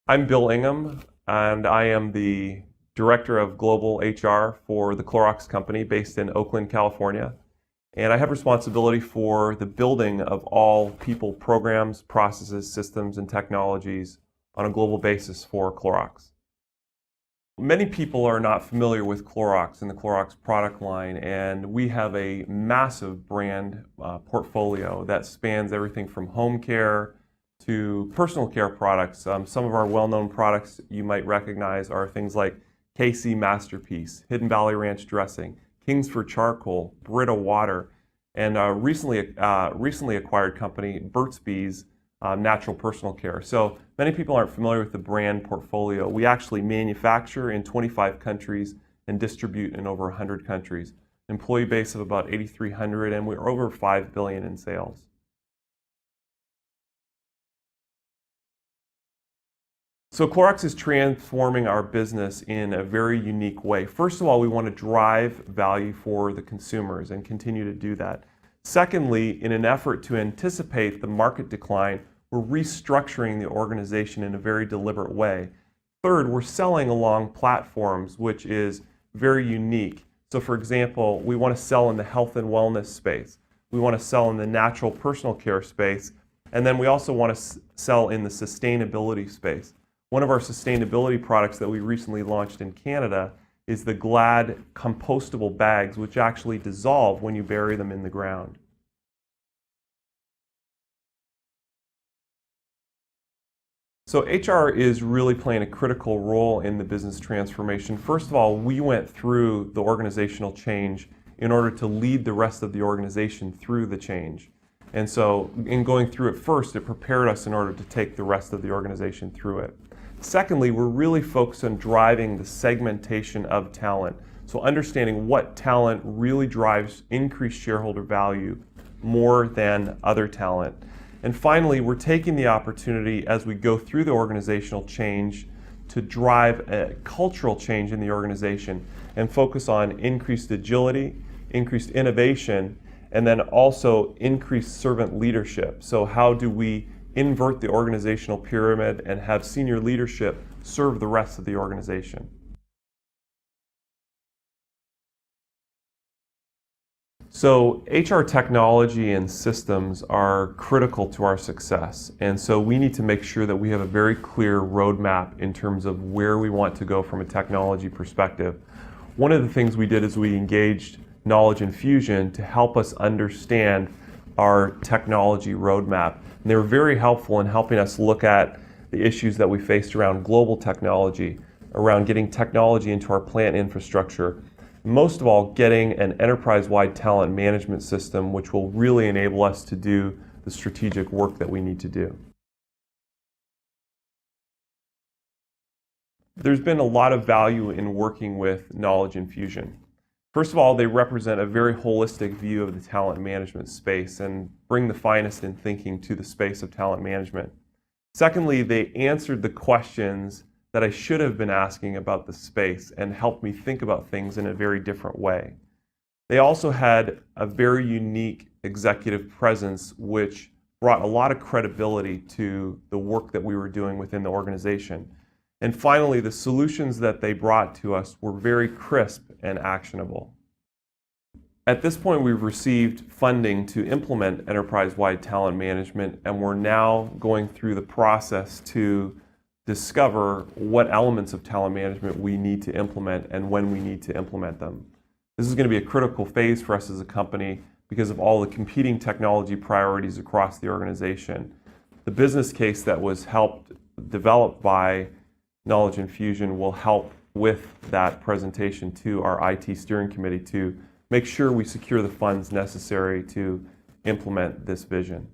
I'm Bill Ingham, and I am the Director of Global HR for the Clorox company based in Oakland, California. And I have responsibility for the building of all people programs, processes, systems, and technologies on a global basis for Clorox. Many people are not familiar with Clorox and the Clorox product line, and we have a massive brand portfolio that spans everything from home care to personal care products. Some of our well-known products you might recognize are things like KC Masterpiece, Hidden Valley Ranch Dressing, Kingsford Charcoal, Brita Water, and recently acquired company, Burt's Bees Natural Personal Care. So many people aren't familiar with the brand portfolio. We actually manufacture in 25 countries and distribute in over 100 countries. Employee base of about 8,300, and we're over $5 billion in sales. So Clorox is transforming our business in a very unique way. First of all, we want to drive value for the consumers and continue to do that. Secondly, in an effort to anticipate the market decline, we're restructuring the organization in a very deliberate way. Third, we're selling along platforms, which is very unique. So for example, we want to sell in the health and wellness space. We want to sell in the natural personal care space. And then we also want to sell in the sustainability space. One of our sustainability products that we recently launched in Canada is the Glad compostable bags, which actually dissolve when you bury them in the ground. So HR is really playing a critical role in the business transformation. First of all, we went through the organizational change in order to lead the rest of the organization through the change. And so in going through it first, it prepared us in order to take the rest of the organization through it. Secondly, we're really focused on driving the segmentation of talent. So understanding what talent really drives increased shareholder value more than other talent. And finally, we're taking the opportunity as we go through the organizational change to drive a cultural change in the organization and focus on increased agility, increased innovation, and then also increased servant leadership. So how do we invert the organizational pyramid and have senior leadership serve the rest of the organization? So HR technology and systems are critical to our success. And so we need to make sure that we have a very clear roadmap in terms of where we want to go from a technology perspective. One of the things we did is we engaged Knowledge Infusion to help us understand our technology roadmap. And they were very helpful in helping us look at the issues that we faced around global technology, around getting technology into our plant infrastructure. Most of all, getting an enterprise-wide talent management system, which will really enable us to do the strategic work that we need to do. There's been a lot of value in working with Knowledge Infusion. First of all, they represent a very holistic view of the talent management space and bring the finest in thinking to the space of talent management. Secondly, they answered the questions that I should have been asking about the space and helped me think about things in a very different way. They also had a very unique executive presence, which brought a lot of credibility to the work that we were doing within the organization. And finally, the solutions that they brought to us were very crisp and actionable. At this point, we've received funding to implement enterprise-wide talent management, and we're now going through the process to discover what elements of talent management we need to implement and when we need to implement them. This is going to be a critical phase for us as a company because of all the competing technology priorities across the organization. The business case that was helped develop by Knowledge Infusion will help with that presentation to our IT steering committee to make sure we secure the funds necessary to implement this vision.